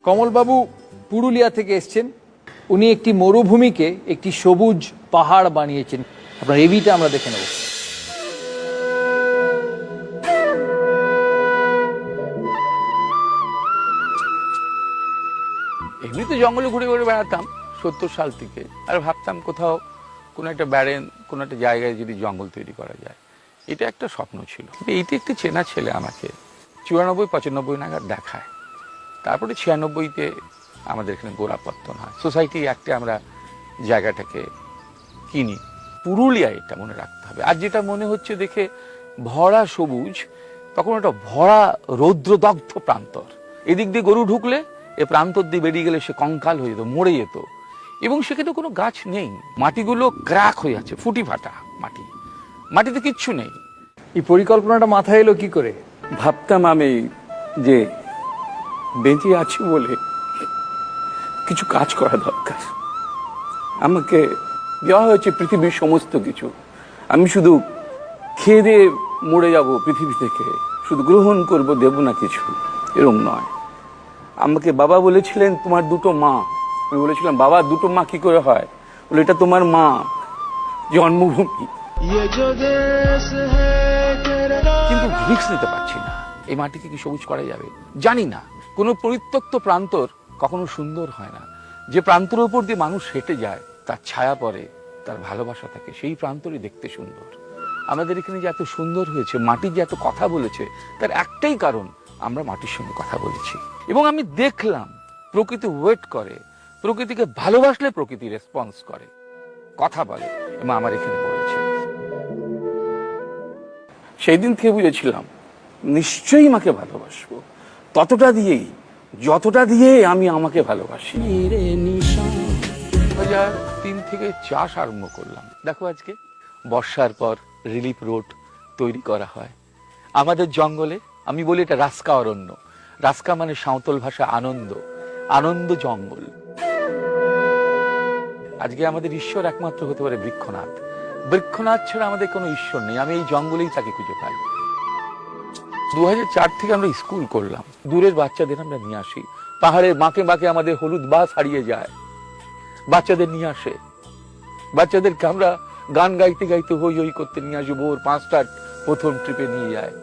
কমলবাবু পুরুলিয়া থেকে এসছেন। উনি একটি মরুভূমিকে একটি সবুজ পাহাড় বানিয়েছেন। আপনার এভিটা আমরা দেখে নেব। এমনি তো জঙ্গলে ঘুরে ঘুরে বেড়াতাম 70 সাল থেকে, আর ভাবতাম কোথাও কোনো একটা ব্যারেন কোনো একটা জায়গায় যদি জঙ্গল তৈরি করা যায়, এটা একটা স্বপ্ন ছিল। এইটা একটি চেনা ছেলে আমাকে 94-95 নাগাদ দেখায়। তারপরে 96-তে আমাদের এখানে গোড়াপত্তন হয়, সোসাইটি অ্যাক্টে আমরা জায়গাটাকে কিনি। পুরুলিয়া এটা মনে রাখতে হবে। আর যেটা মনে হচ্ছে দেখে ভরা সবুজ, তখন একটা ভরা রৌদ্রদগ্ধ প্রান্তর। এদিক দিয়ে গরু ঢুকলে এ প্রান্তর দিয়ে বেরিয়ে গেলে সে কঙ্কাল হয়ে যেত, মরে যেত, এবং সেখানে কোনো গাছ নেই। মাটিগুলো ক্র্যাক হয়ে আছে, ফুটি ফাটা মাটি, মাটিতে কিচ্ছু নেই। এই পরিকল্পনাটা মাথায় এলো কি করে? ভাবতাম আমি যে বেঁচে আছি বলে কিছু কাজ করা দরকার। আমাকে দেওয়া হয়েছে পৃথিবীর সমস্ত কিছু, আমি শুধু খেয়ে দিয়ে মরে যাব পৃথিবী থেকে, শুধু গ্রহণ করব, দেব না কিছু, এরকম নয়। আমাকে বাবা বলেছিলেন তোমার দুটো মা। আমি বলেছিলাম বাবা দুটো মা কি করে হয়? বলে এটা তোমার মা, জন্মভূমি। কিন্তু রিস্ক নিতে পারছি না। এই মাটিকে কি সবুজ করা যাবে জানি না। কোনো পরিত্যক্ত প্রান্তর কখনো সুন্দর হয় না। যে প্রান্তর উপর দিয়ে মানুষ হেঁটে যায়, তার ছায়া পড়ে, তার ভালোবাসা থাকে, সেই প্রান্তরই দেখতে সুন্দর। আমাদের এখানে যে এত সুন্দর হয়েছে, মাটি যে এত কথা বলেছে, তার একটাই কারণ, আমরা মাটির সঙ্গে কথা বলেছি। এবং আমি দেখলাম প্রকৃতি ওয়েট করে, প্রকৃতিকে ভালোবাসলে প্রকৃতি রেসপন্স করে, কথা বলে, এবং আমার এখানে বলেছে। সেই দিন থেকে বুঝেছিলাম নিশ্চয়ই আমাকে ভালোবাসবো, ততটা দিয়েই যতটা দিয়ে আমি আমাকে ভালোবাসি। 2003 থেকে চাষ আরম্ভ করলাম। দেখো আজকে বর্ষার পর রিলিফ রোড তৈরি করা হয় আমাদের জঙ্গলে। আমি বলি এটা রাস্কা অরণ্য। রাস্কা মানে সাঁওতাল ভাষা আনন্দ, আনন্দ জঙ্গল। আজকে আমাদের ঈশ্বর একমাত্র হতে পারে বৃক্ষনাথ। বৃক্ষনাথ ছাড়া আমাদের কোনো ঈশ্বর নেই। আমি এই জঙ্গলেই তাকে খুঁজে পাই। 2004 থেকে আমরা স্কুল করলাম। দূরের বাচ্চাদের আমরা নিয়ে আসি। পাহাড়ের বাঁকে বাঁকে আমাদের হলুদ বাস হারিয়ে যায়, বাচ্চাদের নিয়ে আসে। বাচ্চাদেরকে আমরা গান গাইতে গাইতে হই হই করতে নিয়ে আসি। ভোর 5টার প্রথম ট্রিপে নিয়ে যায়।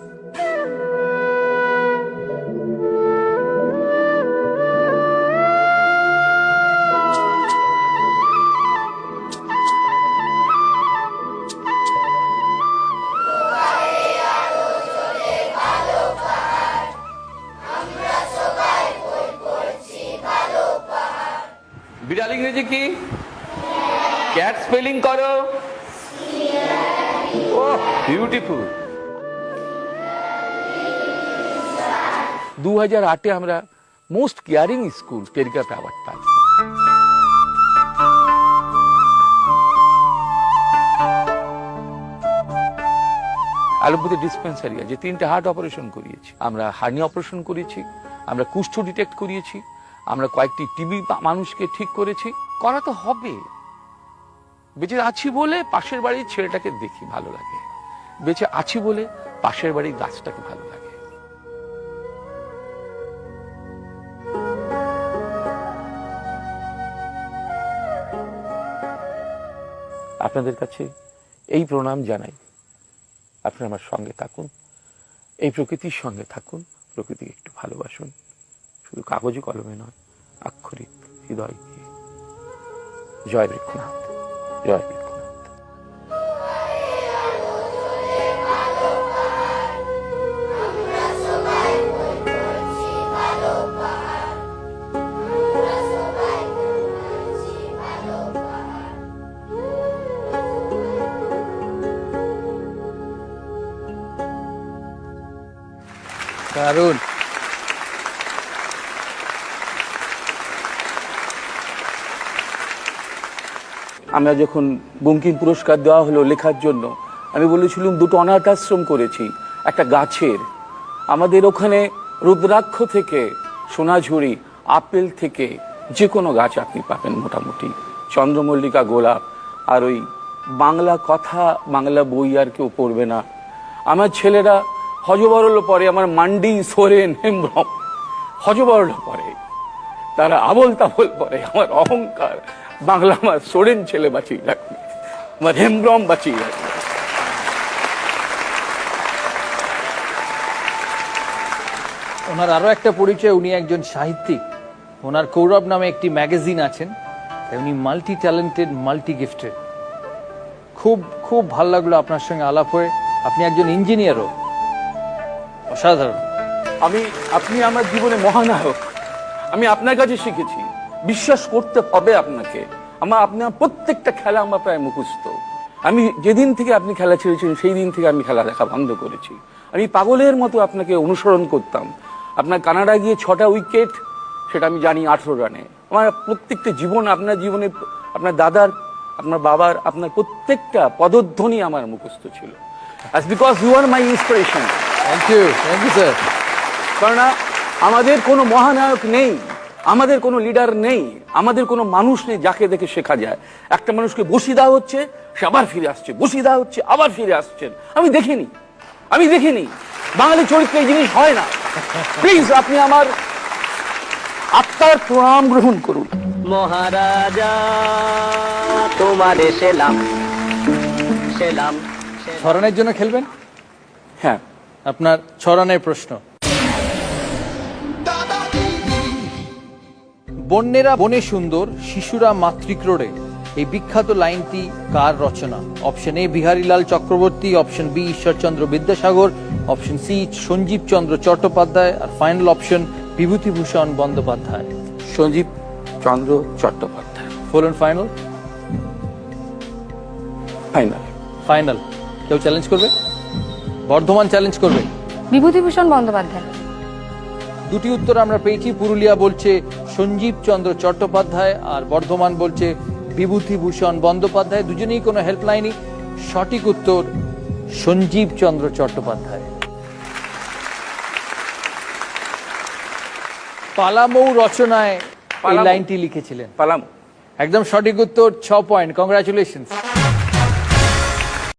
বিড়াল ইংরেজি কি? ক্যাট স্পেলিং করো। ও বিউটিফুল। 2008-এ আমরা মোস্ট কেয়ারিং স্কুল টেরিকাপ অ্যাওয়ার্ড পাই। আলমপুরে ডিসপেন্সারি আছে, 3টে হার্ট অপারেশন করিয়েছি আমরা, হার্নি অপারেশন করেছি আমরা, কুষ্ঠ ডিটেক্ট করিয়েছি আমরা, কয়েকটি টিবি মানুষকে ঠিক করেছি। করা তো হবে। বেঁচে আছি বলে পাশের বাড়ির ছেলেটাকে দেখি ভালো লাগে, বেঁচে আছি বলে পাশের বাড়ির গাছটাকে ভালো লাগে। আপনাদের কাছে এই প্রণাম জানাই, আপনারা আমার সঙ্গে থাকুন, এই প্রকৃতির সঙ্গে থাকুন, প্রকৃতিকে একটু ভালোবাসুন, শুধু কাগজে কলমে নয়, আক্ষরিক হৃদয় দিয়ে। জয় বৃক্ষনাথ, জয় বৃক্ষনাথ। দারুণ। আমরা যখন বঙ্কিম পুরস্কার দেওয়া হলো লেখার জন্য, আমি বলেছিলাম 2টো অনাথ আশ্রম করেছি, একটা গাছের। আমাদের ওখানে রুদ্রাক্ষ থেকে সোনাঝুরি, আপেল থেকে যে কোনো গাছ আপনি পাবেন মোটামুটি, চন্দ্রমল্লিকা, গোলাপ। আর ওই বাংলা কথা, বাংলা বই আর কেউ পড়বে না। আমার ছেলেরা হজবরল পড়ে, আমার মান্ডি, সোরেন, হেমব্রম হজবরল পড়ে। তারা আবল তাবল পরে আমার অহংকার, বাংলা আমার সোরেন ছেলে বাঁচিয়ে রাখবে, আমার হেমব্রম বাঁচিয়ে রাখবে। ওনার আরো একটা পরিচয়, উনি একজন সাহিত্যিক। ওনার কৌরব নামে একটি ম্যাগাজিন আছেন। উনি মাল্টি ট্যালেন্টেড, মাল্টি গিফটেড। খুব খুব ভালো লাগলো আপনার সঙ্গে আলাপ হয়ে। আপনি একজন ইঞ্জিনিয়ারও, অসাধারণ। আপনি আমার জীবনে মহানায়ক। আমি আপনার কাছে শিখেছি, বিশ্বাস করতে হবে আপনাকে। আপনার প্রত্যেকটা খেলা আমার প্রায় মুখস্থ। আমি যেদিন থেকে আপনি খেলা ছেড়েছেন সেই দিন থেকে আমি খেলা দেখা বন্ধ করেছি। আমি পাগলের মতো আপনাকে অনুসরণ করতাম। আপনার কানাডা গিয়ে 6টা উইকেট, সেটা আমি জানি 18 রানে। আমার প্রত্যেকটা জীবন, আপনার জীবনে আপনার দাদার, আপনার বাবার, আপনার প্রত্যেকটা পদধ্বনি আমার মুখস্থ ছিল। Because you are my inspiration. Thank you sir. কারণ আমাদের কোনো মহানায়ক নেই, আমাদের কোনো লিডার নেই, আমাদের কোনো মানুষ নেই যাকে দেখে শেখা যায়। একটা মানুষকে বসিয়ে দেওয়া হচ্ছে, সে আবার ফিরে আসছে, বসিয়ে দেওয়া হচ্ছে, আবার ফিরে আসছেন। আমি দেখিনি বাঙালি চরিত্রে এই জিনিস হয় না। প্লিজ আপনি আমার আত্মার প্রণাম গ্রহণ করুন। মহারাজা তোমারে সেলাম সেলাম। 6 রানের জন্য খেলবেন? হ্যাঁ, আপনার 6 রানের প্রশ্ন। বন্যেরা বনে সুন্দর, শিশুরা মাতৃক্রোড়ে, এই বিখ্যাত লাইনটি কার রচনা? Option A Biharilal Chakraborty, option B Ishwarchandra Vidyasagar, option C Sanjib Chandra Chattopadhyay, আর final option Bibhutibhushan Bandyopadhyay. Sanjib Chandra Chattopadhyay. Full and final? Final. Final. কেউ চ্যালেঞ্জ করবে? বর্ধমান চ্যালেঞ্জ করবে? বিভূতিভূষণ বন্দ্যোপাধ্যায়। দুটি উত্তর আমরা পেয়েছি। পুরুলিয়া বলছে সঞ্জীব চন্দ্র চট্টোপাধ্যায়, আর বর্ধমান বলছে বিভূতিভূষণ বন্দ্যোপাধ্যায়। দুজনেই কোনো হেল্পলাইনই। সঠিক উত্তর সঞ্জীব চন্দ্র চট্টোপাধ্যায়। পালামৌ রচনায় এই পালামৌ। লাইনটি লিখেছিলেন। পালাম। একদম সঠিক উত্তর। 6 পয়েন্ট। কংগ্রাচুলেশন।